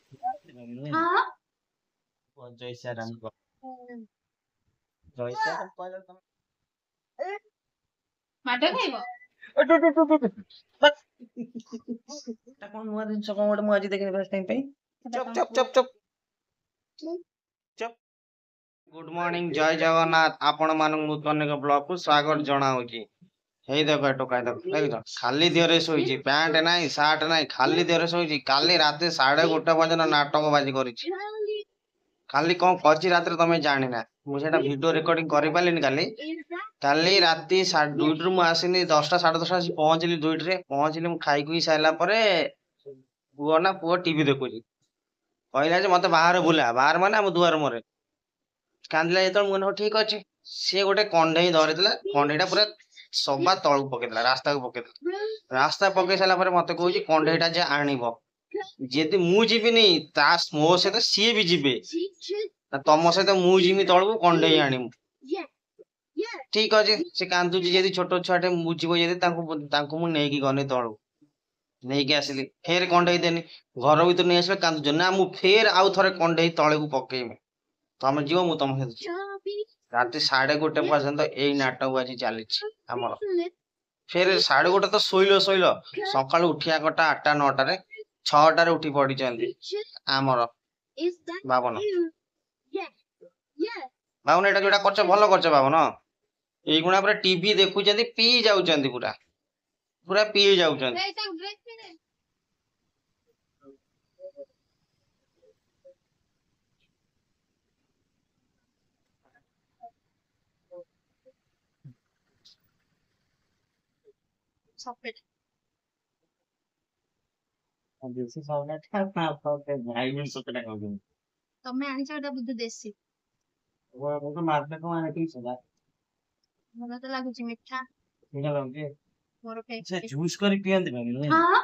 हाँ जय श्री राम को जय श्री राम कहला तमे माटे खाइबो ता कोन नुआ दिन कोन गोटे मु आज देखिनि फर्स्ट टाइम पे चुप चुप चुप चुप चुप गुड मॉर्निंग जय जगन्नाथ आपण मानक नूतन एक ब्लॉग को स्वागत जणाउची हेई देखो टोकाई देखो खाली देहरे सोईची पैंट नाही शर्ट नाही खाली देहरे सोईची काली राते 1:30 बजे नाटक बाजी करिछि खाली कौन करछि रात तमे जानि ना मु सेटा वीडियो रिकॉर्डिंग करि पालिनी काली राती 2:30 रु मु आसिनी 10टा 10:30 आसी पहुंचली 2:00 रे पहुंचली मु खाई कुई साइला परे पुओ टीवी देखुची कहला जे मते बाहर बुला बाहर माने हम दुआर मोरे कांदिला जेतल मु न ठीक अछि से गोटे कंढई धरितला कंढईटा पूरा सबा तळु पकेतला रास्ता को पकेतला रास्ता पके साला परे मते कहूची कंढईटा जे आनिबो जेते मु जीबिनी ता मो से तो सी भी जीबे तम सहित मु जिमी तळु कंढई आनिमु ठीक अछि से कांदुची जेदी छोटो छुआटे बुझिबो जेदी तांको मु नेकी गने तळु नेकी आसिली फेर कंढई देनी घर भीतर नै आसबे कांदुछ ना मु फेर आउ थरे कंढई तळे को पकेइमे तमे जीव मु तम राति 1:30 पर्यंत एई नाटक बाजी चलीछि हमर फेर 1:30 तो सोइलो सकाळ उठिया कटा 8टा 9टा रे 6टा रे उठी पड़ी चंदी हमर बाबन बाबन एटा जोडा करछ भलो करछ बाबन एई गुणा पूरा टीवी देखु चंदी पी जाउ चंदी पूरा पूरा पी जाउ चंदी सपेट देसी सावना था ना भाई भी सपेटा खाउ तमे आनिछ एटा बुद्ध देसी वो तो मार्केट में आने की सदा मला तो लागुची मिठा ठीक है मोर पे से जूस करी पियंती भाई हां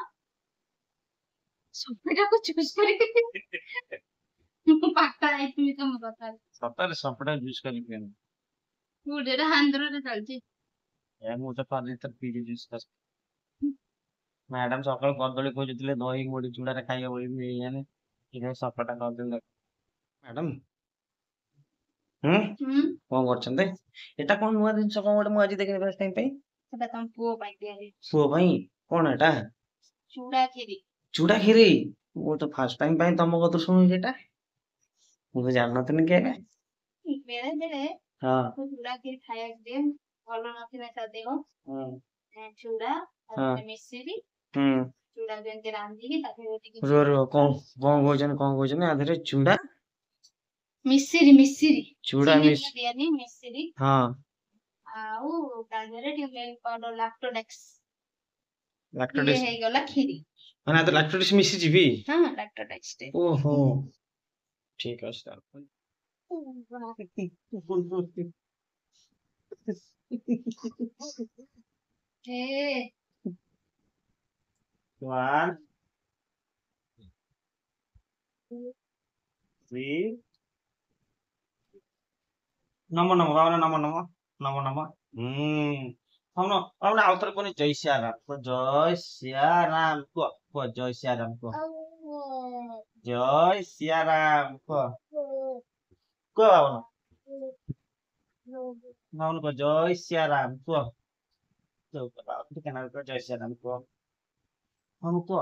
सपेटा को चूज करे पाटा आई तुम तम बता सतर सपेटा जूस करी पियंती गुडेरा हांद्रो रे चलची ए मु तो पानी तर पी जूस कर मैडम सकाळ कदळी खोजुଥିଲେ दही मुड़ी चूड़ा रे खाइए बोली याने इने सपेटा खाउଥିଲେ मैडम कोन करछन्ते एटा कोन नुआ दिन कोन गोटे मु आज देखिनि फर्स्ट टाइम पे सेटा तम पुओ पाई दिया रे पुओ भाई कोन एटा चूड़ा खीरी वो तो फर्स्ट टाइम पे तम को तो सुनु जेटा मु जान नतनी के बेले बेले हां तो चूड़ा खीर खाया दे भलो नथिला सा देहो चूड़ा और मिश्री चूड़ा जेंते रांधी की ताके रोटी की रो कोन कोजन आधरे चूड़ा मिश्री चूड़ा दियानी मिश्री हां आउ ताजरे मिल्क पाउडर लैक्टोडेक्स लैक्टोडेक्स हे गला खीरी माने तो लैक्टोडेक्स मिसी जीबी हां लैक्टोडेक्स दे ओहो ठीक है सर हे 1 3 नमो नमो बाबा नमो नमो नमो नमो हम न आउतर कोनी जय श्री राम को जय श्री राम को जय श्री राम को जय श्री राम को बाबा नाउन को जय श्री राम को तो बाबा केना को जय श्री राम को हम को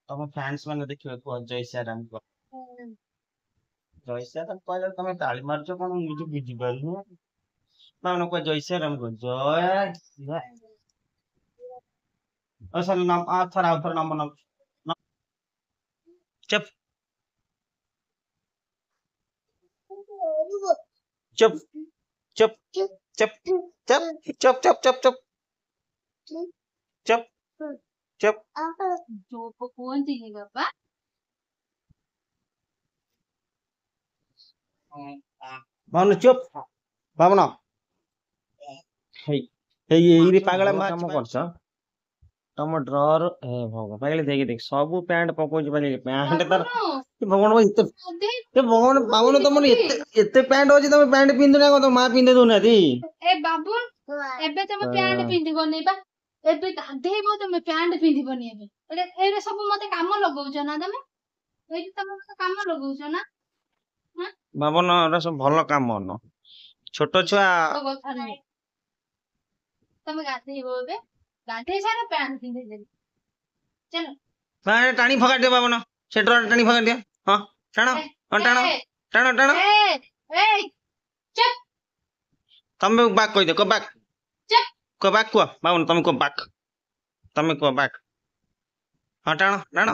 तम फैंस माने देखियो को जय श्री राम को जय श्री राम कहले तमे ताली मारछो कोन मुझे बुझी पालनु बाबा को जय श्री राम को जय असल नाम आउथर नाम चुप चुप चुप चुप चुप चुप चुप चुप चुप चुप चुप जो कौन थी बाबा बाबन चुप बाबन हे हे पागला काम करछ तम ड्रॉर हे भगवान पागले देख सब पैंट पकोज पाले पैंट तर भगवान भाई ते भगवान बाबन तमन एते पैंट होची तमे पैंट पिंदु ना तो मां पिंदे दो नादी ए बाबू एबे तमे पैंट पिंदिबो नै बा एबे गाधेबो तमे पैंट पिंदिबो नै एबे एरे सब मते काम लगौछ ना तमे ଏଇଠି ତମେ ତ କାମ ଲଗଉଛ ନା ବାବନ ଏରା ସବୁ ଭଲ କାମ ନ ଛୋଟ ଛୁଆ ତ କଥା ନାହିଁ ତମେ ଗାଧେଇବ ଏବେ ଗାଧେଇ ସାର ପ୍ୟାଣ୍ଟ ପିନ୍ଧେଇଦେବି ଚାଲ टाणी फगा दियो बाबन सेटर टाणी फगा दियो हाँ टाण हाँ टाण टाण टाण चुप तमे बाक कह दियो को बाक को बाबन तमे को बाक तमे को बाक हाँ टाण टाण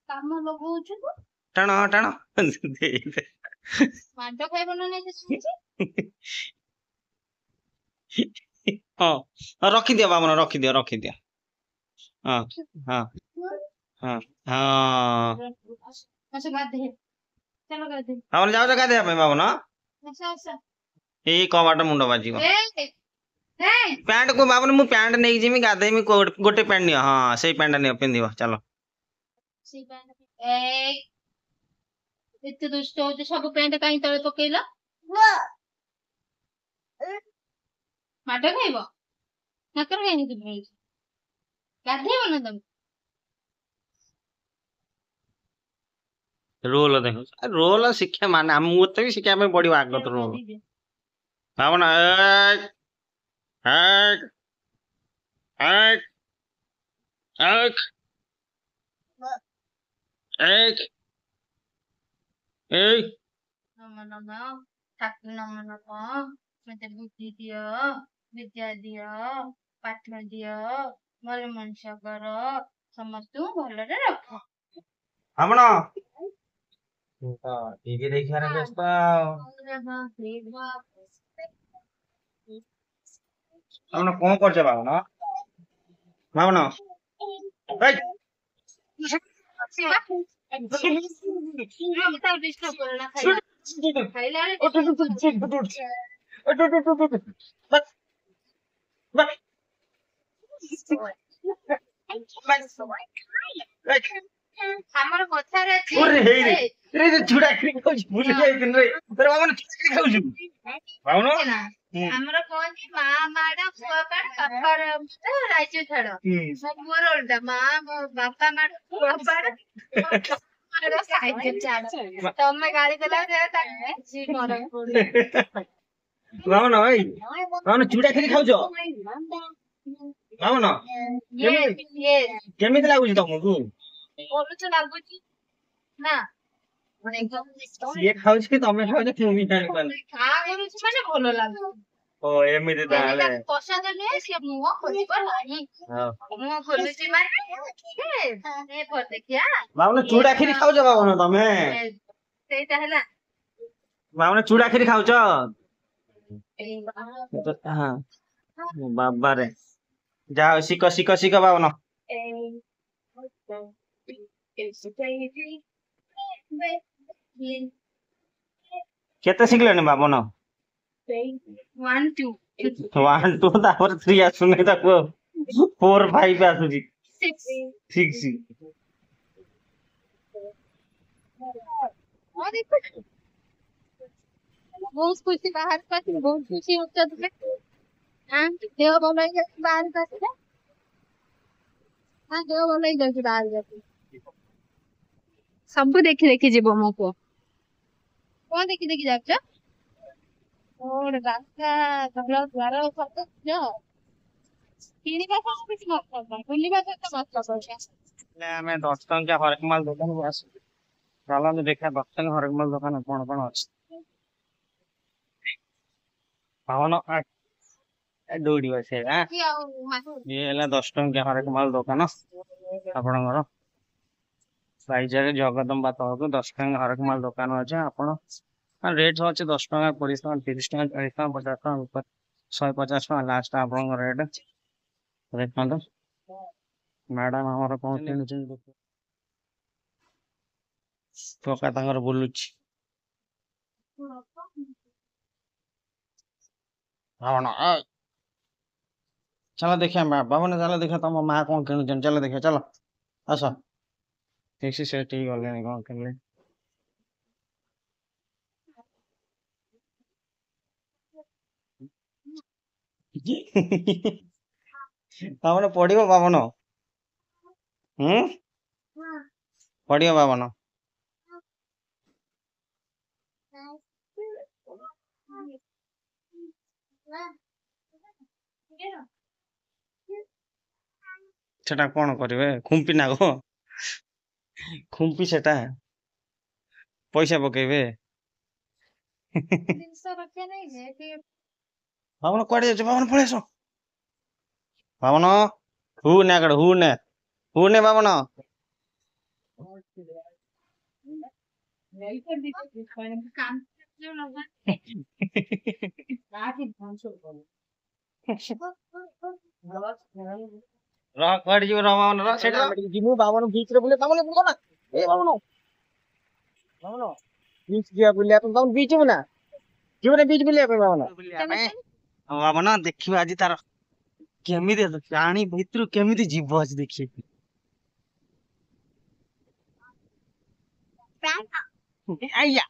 काम लगौछु टाण हाँ टाण मांड खाइब ना नहीं सुनछि हाँ रखी दियो बाबन रखी दियो हाँ हाँ हाँ हाँ अच्छा गाधे चलो गाधे बाबन जाओ गाधे बाबन अच्छा अच्छा ये कबाट मुंड बाजी पैंट को बाबन मु पैंट नहीं जिमी गाधे मी गोटे पैंट नियो हाँ सही पैंट नियो पिंदिबो चलो सी पैंट एते दुष्ट हो सब पैंट काई तळे पकेइला माट खाइबो नकर काई नहीं तुम गाधेइबो ना तुम रोल देखो रोल शिक्षा माने हम मते भी शिक्षा में पड़िबो आगत रोल बाबन एक एक एक एक एक एक नम ठाकुर नम मते बुद्धि दियो विद्या दियो पाठ दियो भल मनुष्य कर समस्त भल रे रख हमण टीवी देखियार व्यस्त हमण कोन करछ बाबन बाबन ए हमर कथार छुड़ा भूली जाइतिन रे तेरे बाबन खिचड़ी खाउछु बाबन हमर कोन मा माड पुआ पाड पापार राइजु छाड़ मोर उल्टा मा बापा माड पुआ पाड तमे गाड़ी चला जी मोर बाबन भाई बाबन चूड़ा खिरी खाउछो बाबन ये केमिति लागुछि तमकु बोलुछ लागुछि ना ये खाउछि कि तमे खाउछ केमि जानि पाल खा करूछ माने भलो लागु ओ एमिति ताले पसंद नहीं से मुंह खोली पर नहीं मुंह खोलुछि माने ए पर देखिया बाबन चूड़ा खिरी खाउछ बाबन तमे सेटा हला बाबन चूड़ा खिरी खाउछ हां बाबा रे जाओ सिको सिको सिको बाबन केते शिखलेनी बाबन 1 2 1 2 तापर 3 आसुनी ताको 4 5 आसुची 6 6 बहुत खुशी बाहर का बहुत खुशी होता तुझे हाँ देव बोला बाहर का हाँ देव बोला जाके बाहर जाके सब देखी देखी जीव मो को कौन देखी देखी जाच और रास्ता घर द्वार सब जो किनिबा को कुछ मत करबा बुलिबा तो मत करबा ले हमें 10 टंका हरक माल दुकान को आस चलो ने देखा 10 टंका हरक माल दुकान कोन कोन अछि पावन दौड़ी बसे हां ये हला 10 टंका हरक माल दुकान आपण घर साइजरे जगदम्बा तहको 10 टंका हरक माल दुकान अछि आपण रेट अछि 10 टंका 20 टंका 30 टंका 40 टंका 50 टंका ऊपर 150 टंका लास्ट आपण रेट देखंतु मैडम हमर कोन किनुछ तो का तांगर बोलुछ रावण चलो देखिए बाबा ने चलो देखिए तुम माँ कौन किणुचन चलो देखिए चलो आस ठीक से ठीक गले कौन किणले बाबन पड़ो बाबन पढ़ियो बाबन सेटा कौन करिवे खुंपी ना गो खुंपी सेटा पैसा पकेबे ଜିନିଷ ରଖିବା ନାଇଁ ଯେ ଟିକେ बाबन कुआडे जाछ बाबन पळे आसो बाबन हु ने बाबन काम ଯୋଉ ନବା रह कुआडे जीव रह बाबन रह सेटा जिमु बाबन बीच रे बोले बाबन बोल ना ए बाबन बाबन बीच जिया बोले अपन बाबन बीच में ना जीवन बीच बोले अपन बाबन बाबन देखिबा आज तार केमिति पानी भितर केमिति जीव आज देखिए आइया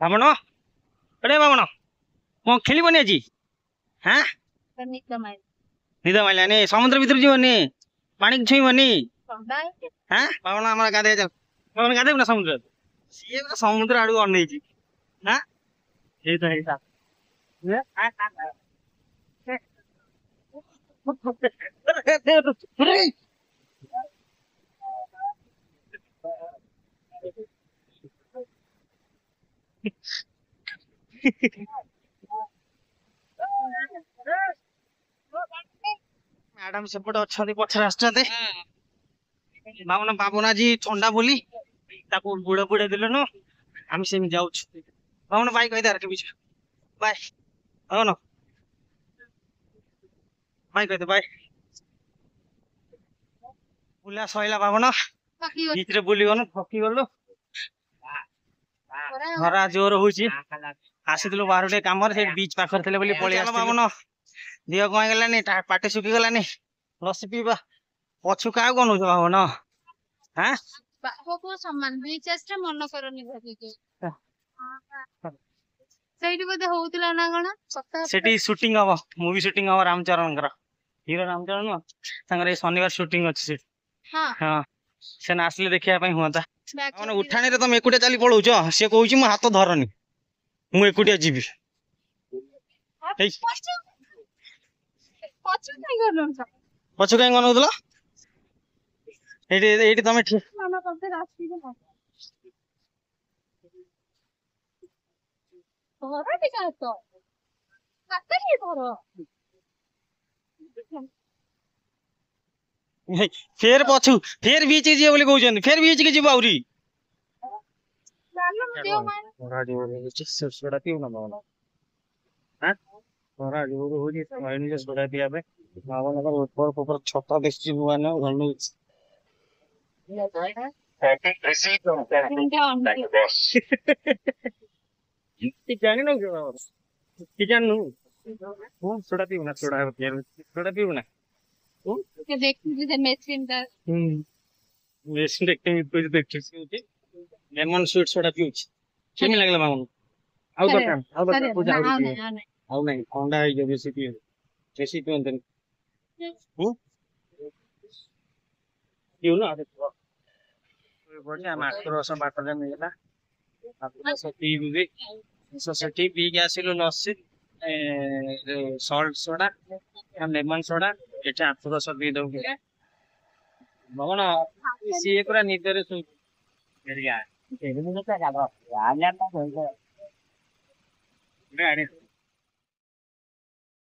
बाबन अरे बाबन कौन खेलिबनी आज हाँ निद माइलानी समुद्र भीतर जीवनी पानी छुईबनी हाँ बाबन आम गाधे जाओ बाबन गाधे ना समुद्र सी समुद्र आड़ अन हाँ मैडम सेपटे अच्छा पछरे आसते बाबन बाबना जी ठंडा बोली बुड़ा बुड़ा दिल न आम से जाऊ बाबन बाई कही दे बीच बाय बाबन बाई कही दे बाय बुला सैला बाबन बीच रे बुली गल थकी गलु खरा जोर होची आसीलु बारटे काम बीच पाखर थे पलि बाबन दिह कहीं गलानी पाटे सुखी गलानी लसी पीवा पछु क्या कौन बाबन हाँ बाबू सम्मान रिचार्ज मन करनी भाभी ସେଇଠି ବୋଧେ ହଉଥିଲା ନା କଣ ସେଠି ଶୁଟିଂ ହବ ମୁଭି ଶୁଟିଂ ହବ ରାମଚରଣଙ୍କର ହିରୋ ରାମଚରଣ ନୁହଁ ତାଙ୍କର ଏଇ ଶନିବାର ଶୁଟିଂ ଅଛି ସେଠି ହଁ ସେନା ଆସିଲେ ଦେଖିବା ପାଇଁ ହୁଅନ୍ତା ମାନେ ଉଠାଣିରେ ତମେ ଏକୁଟିଆ ଚାଲି ପଳଉଛ ସେ କହୁଛି ମୋ ହାତ ଧରନି ମୁଁ ଏକୁଟିଆ ଯିବି ପଛ କାଇଁ ଗନଉଥିଲ ଏଇଠି ତମେ फेर पछु फेर बीच के जीव बोली कहउछन फेर बीच के जीव आउरी सोडा पिउ न बाबन हां तोरा जोर होजी माइनी से सोडा पिया पे बाबन का ऊपर छत्ता देखछि बुआ न घरनु जानी न के जाननु सोडा पिउ न सोडा पिउ न देखती थी मेसिन का मेसिन देखते हैं कुछ देखते हैं लेमन स्वीट सोडा पिउछ केमी लागला मामन आउ दरकार पूजा आउ नहीं ठंडा है जो बेसी पिउन पिउ न आदे बढिया मात्र रस बाटले मिला आपको सती भी सोसाइटी पी के आसिलु लस्सी सॉल्ट सोडा लेमन सोडा एटा आपको रस पी दउ के बाबन सी पूरा निदरे सु मेरी यार